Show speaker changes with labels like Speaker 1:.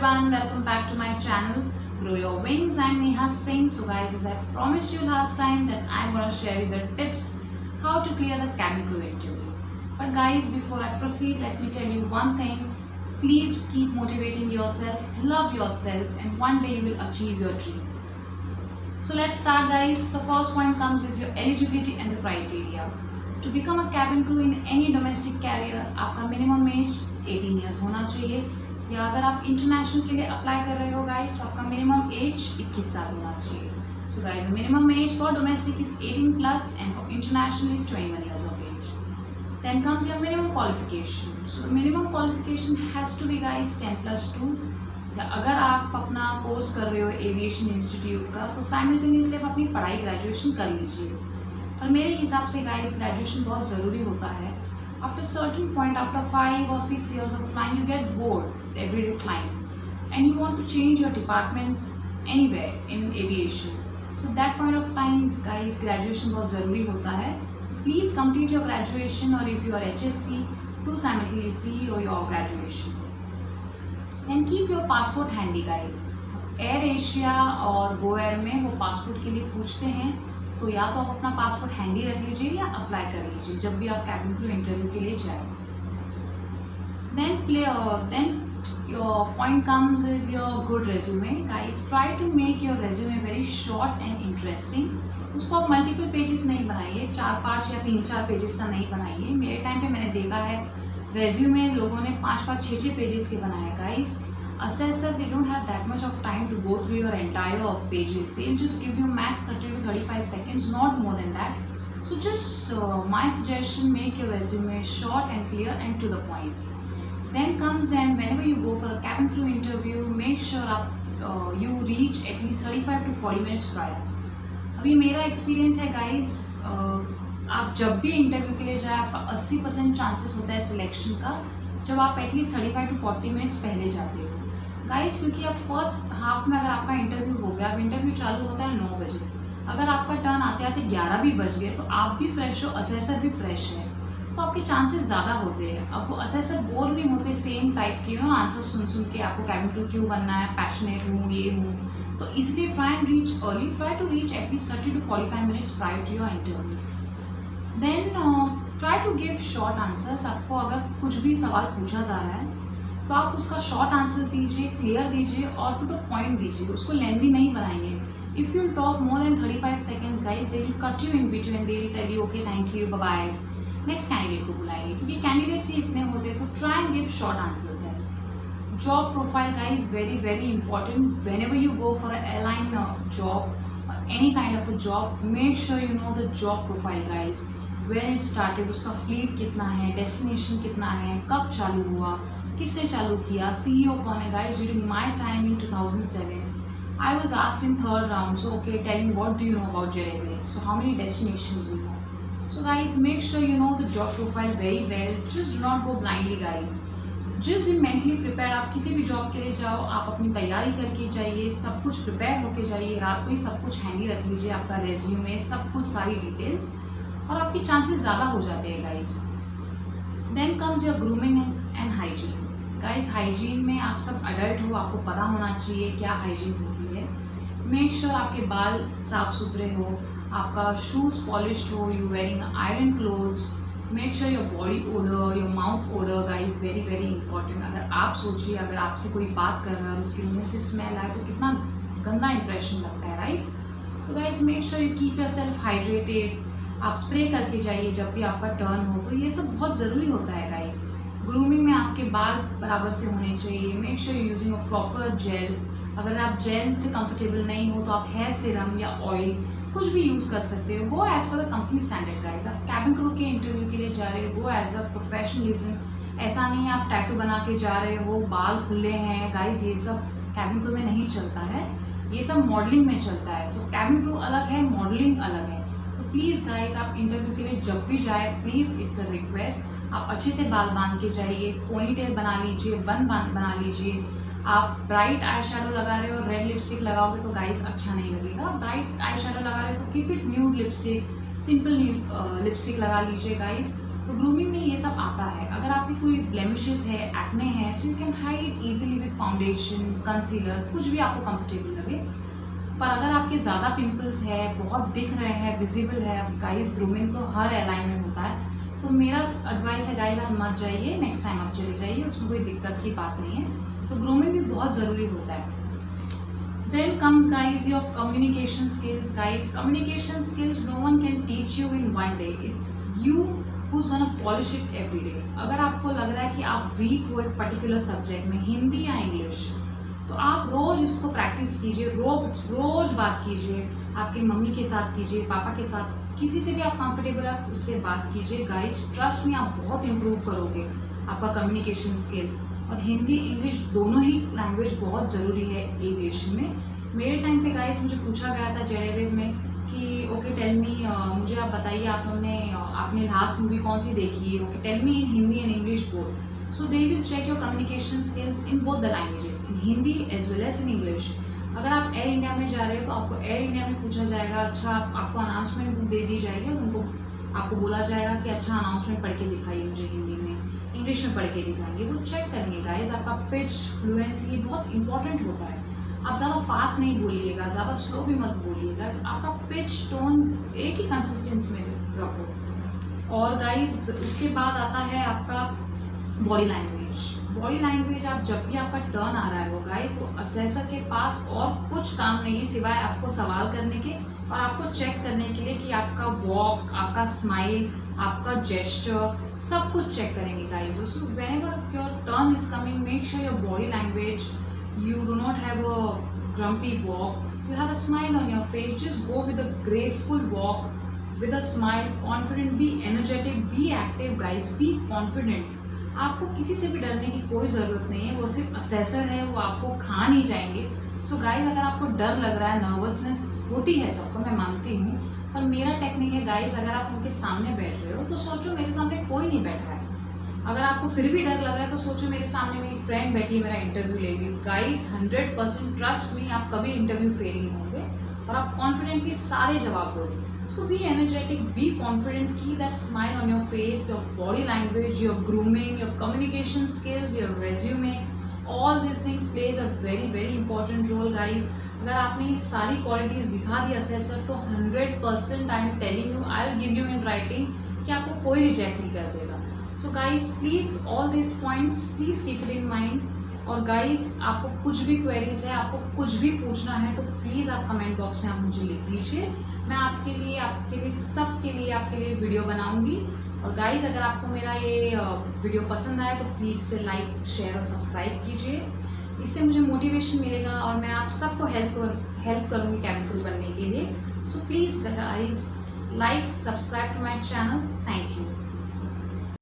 Speaker 1: everyone, welcome back to my channel Grow Your Wings. I'm Neha Singh. So guys, as I promised you last time that I'm gonna share you the tips how to clear the cabin crew interview. But guys, before I proceed, let me tell you one thing. Please keep motivating yourself, love yourself, and one day you will achieve your dream. So let's start guys. The first point comes is your eligibility and the criteria. To become a cabin crew in any domestic carrier, आपका minimum age 18 years होना चाहिए, या अगर आप international के लिए apply कर रहे हो गाइस तो आपका मिनिमम एज 21 साल होना चाहिए. So guys the minimum age for domestic is 18 plus and for international is 21 years of age. Then comes your minimum qualification. So the minimum qualification has to be guys 10+2. या अगर आप अपना course कर रहे हो एविएशन इंस्टीट्यूट का तो simultaneously आप अपनी पढ़ाई ग्रेजुएशन कर लीजिए. और मेरे हिसाब से गाइस ग्रेजुएशन बहुत ज़रूरी होता है. After certain point, after 5 or 6 years of flying, you get bored everyday flying, and you want to change your department anywhere in aviation. So that point of time, guys, graduation बहुत ज़रूरी होता है. Please complete your graduation, or if you are HSC, do simultaneously your graduation. Then keep your passport handy, guys. Air Asia और Go Air में वो passport के लिए पूछते हैं, तो या तो आप अपना पासपोर्ट हैंडी रख लीजिए या अप्लाई कर लीजिए जब भी आप कैबिन क्रू इंटरव्यू के लिए जाए. Then your point comes is your good resume. Guys try to make your resume very short and interesting. उसको आप मल्टीपल पेजेस नहीं बनाइए, 4-5 या 3-4 पेजेस का नहीं बनाइए. मेरे टाइम पे मैंने देखा है रेज्यूमे लोगों ने 5-5, 6-6 पेजेस के बनाए. Guys assessor, they don't have that much of time to go through your entire pages. They'll just give you max 30 to 35 seconds, not more than that. So just my suggestion, make your resume short and clear and to the point. Then comes, and whenever you go for a cabin crew interview, make sure you reach at least 35 to 40 minutes prior. अभी मेरा experience है guys, आप जब भी interview के लिए जाए आपका 80% चांसेस होता है सिलेक्शन का जब आप एटलीस्ट 35 to 40 मिनट्स पहले जाते हो गाइस. क्योंकि आप फर्स्ट हाफ में अगर आपका इंटरव्यू हो गया, अब इंटरव्यू चालू होता है 9 बजे, अगर आपका टर्न आते आते 11 भी बज गए तो आप भी फ्रेश हो, असेसर भी फ्रेश है, तो आपके चांसेस ज़्यादा होते हैं. अब वो असेसर बोर नहीं होते सेम टाइप के आंसर सुन के आपको कैबिन क्रू क्यों बनना है, पैशनेट हूँ, ये हूँ. तो इसलिए try and reach early, try to reach at least 30 to 45 minutes prior to your interview. Then try to give short answers. आपको अगर कुछ भी सवाल पूछा जा रहा है तो आप उसका शॉर्ट आंसर दीजिए, क्लियर दीजिए और टू द पॉइंट दीजिए, उसको लेंथी नहीं बनाइए. If you talk more than 35 seconds guys, they will cut you in between, they will tell you okay thank you bye bye, next candidate को बुलाएंगे. क्योंकि कैंडिडेट्स ही इतने होते हैं, तो try and give short answers है. Job profile guys very very important. Whenever you go for a airline job और any kind of a job, make sure you know the job profile guys. When it started, उसका fleet कितना है, destination कितना है, कब चालू हुआ, किसने चालू किया, CEO कौन है. Guys during my time in 2007 I was asked in third round, so okay tell me what do you know about Jet Airways, so how many destinations you know. So guys make sure you know the job profile very well. Just do not go blindly guys, just be mentally prepare. आप किसी भी job के लिए जाओ, आप अपनी तैयारी करके जाइए, सब कुछ प्रिपेयर होके जाइए, रात को ही सब कुछ हैंडी रख लीजिए, आपका रेज्यूमे, सब कुछ, सारी डिटेल्स, और आपके चांसेस ज़्यादा हो जाते हैं guys. Then comes your grooming and hygiene. Guys hygiene में आप सब अडल्ट हो, आपको पता होना चाहिए क्या हाइजीन होती है. मेक श्योर आपके बाल साफ़ सुथरे हो, आपका शूज़ पॉलिश्ड हो, you wearing iron clothes. Make sure your body odour, your mouth odour guys very very important. अगर आप सोचिए, अगर आपसे कोई बात कर रहा है और उसके मुँह से स्मेल आए तो कितना गंदा इंप्रेशन लगता है, राइट. तो guys make sure you keep your self hydrated. आप स्प्रे करके जाइए जब भी आपका टर्न हो, तो ये सब बहुत ज़रूरी होता है गाइज. ग्रूमिंग में आपके बाल बराबर से होने चाहिए. Make sure you using a proper gel. अगर आप जेल से कंफर्टेबल नहीं हो तो आप हेयर सीरम या ऑयल कुछ भी यूज़ कर सकते हो. Go as per the company standard guys. आप कैबिन क्रू के इंटरव्यू के लिए जा रहे हो, गो एज अ प्रोफेशनलिज्म. ऐसा नहीं है आप टैटू बना के जा रहे हो, बाल खुले हैं. गाइज ये सब कैबिन क्रू में नहीं चलता है, ये सब मॉडलिंग में चलता है. सो कैबिन क्रू अलग है, मॉडलिंग अलग है. तो प्लीज़ गाइज आप इंटरव्यू के लिए जब भी जाए, प्लीज़ इट्स अ रिक्वेस्ट, आप अच्छे से बाल बांध के जाइए, पोनीटेल बना लीजिए, बन बना लीजिए. आप ब्राइट आई शेडो लगा रहे हो, रेड लिपस्टिक लगाओगे तो गाइस अच्छा नहीं लगेगा. ब्राइट आई शेडो लगा रहे हो तो keep it nude lipstick, simple nude lipstick लगा लीजिए गाइस. तो ग्रूमिंग में ये सब आता है। अगर आपकी कोई ब्लेमिशेस है, एक्ने है, so you can hide it easily with foundation, concealer, कुछ भी आपको कंफर्टेबल लगे। पर अगर आपके ज़्यादा पिंपल्स है, बहुत दिख रहे हैं, विजिबल है, गाइस ग्रूमिंग तो हर एयरलाइन में होता है, तो मेरा एडवाइस है गाइस आप मत जाइए, नेक्स्ट टाइम आप चले जाइए, उसमें कोई दिक्कत की बात नहीं है। तो ग्रूमिंग भी बहुत ज़रूरी होता है। Then comes guys your communication skills. Guys, communication skills no one can teach you in one day. It's you who's gonna polish it every day. अगर आपको लग रहा है कि आप वीक हो एक पर्टिकुलर सब्जेक्ट में, हिंदी या इंग्लिश, तो आप रोज़ इसको प्रैक्टिस कीजिए, रोज बात कीजिए, आपकी मम्मी के साथ कीजिए, पापा के साथ, किसी से भी आप कंफर्टेबल है उससे बात कीजिए। गाइस ट्रस्ट में आप बहुत इम्प्रूव करोगे आपका कम्युनिकेशन स्किल्स। और हिंदी इंग्लिश दोनों ही लैंग्वेज बहुत ज़रूरी है एविएशन में। मेरे टाइम पे गाइस मुझे पूछा गया था जेड एयरवेज में कि ओके टेल मी, मुझे आप बताइए आपने लास्ट मूवी कौन सी देखी है, okay tell me in Hindi and English both. So they will check your communication skills in both the languages, in Hindi as well as in English. अगर आप एयर इंडिया में जा रहे हो तो आपको एयर इंडिया में पूछा जाएगा, अच्छा आपको अनाउंसमेंट बुक दे दी जाएगी, उनको आपको बोला जाएगा कि अच्छा अनाउंसमेंट पढ़ के दिखाइए मुझे हिंदी में, इंग्लिश में पढ़ के दिखाएंगे, वो चेक करेंगे गाइस। आपका पिच, फ्लुएंसी बहुत इंपॉर्टेंट होता है। आप ज़्यादा फास्ट नहीं बोलिएगा, ज़्यादा स्लो भी मत बोलिएगा, आपका पिच टोन एक ही कंसिस्टेंसी में रखो। और गाइस उसके बाद आता है आपका बॉडी लैंग्वेज। बॉडी लैंग्वेज आप जब भी आपका टर्न आ रहा है गाइस, तो असेसर के पास और कुछ काम नहीं है सिवाय आपको सवाल करने के और आपको चेक करने के लिए कि आपका वॉक, आपका स्माइल, आपका जेस्चर, सब कुछ चेक करेंगे guys. So whenever your turn is coming, make sure your body language, you do not have a grumpy walk, you have a smile on your face, just go with a graceful walk, with a smile, confident, be energetic, be active guys, be confident। आपको किसी से भी डरने की कोई ज़रूरत नहीं है, वो सिर्फ असेसर है, वो आपको खा नहीं जाएंगे। सो गाइस अगर आपको डर लग रहा है, नर्वसनेस होती है सबको, मैं मानती हूँ, पर मेरा टेक्निक है गाइस, अगर आप उनके सामने बैठ रहे हो तो सोचो मेरे सामने कोई नहीं बैठा है। अगर आपको फिर भी डर लग रहा है तो सोचो मेरे सामने मेरी फ्रेंड बैठी है, मेरा इंटरव्यू लेगी। गाइस 100% ट्रस्ट मी, आप कभी इंटरव्यू फेल नहीं होंगे और आप कॉन्फिडेंटली सारे जवाब दोगे। So be energetic, be confident, keep that smile on your face, your body language, your grooming, your communication skills, your resume, all this things plays a very very important role guys. अगर आपने ये सारी qualities दिखा दी assessor तो 100% I am telling you, I will give you in writing कि आपको कोई reject नहीं कर देगा। So guys please all this points please keep it in mind. और गाइज आपको कुछ भी क्वेरीज है, आपको कुछ भी पूछना है तो प्लीज़ आप कमेंट बॉक्स में आप मुझे लिख दीजिए, मैं आपके लिए सबके लिए आपके लिए वीडियो बनाऊंगी। और गाइज अगर आपको मेरा ये वीडियो पसंद आए तो प्लीज़ इसे लाइक, शेयर और सब्सक्राइब कीजिए, इससे मुझे मोटिवेशन मिलेगा और मैं आप सबको हेल्प करूँगी कैबिन क्रू बनने के लिए। So please guys like, subscribe to my channel. Thank you.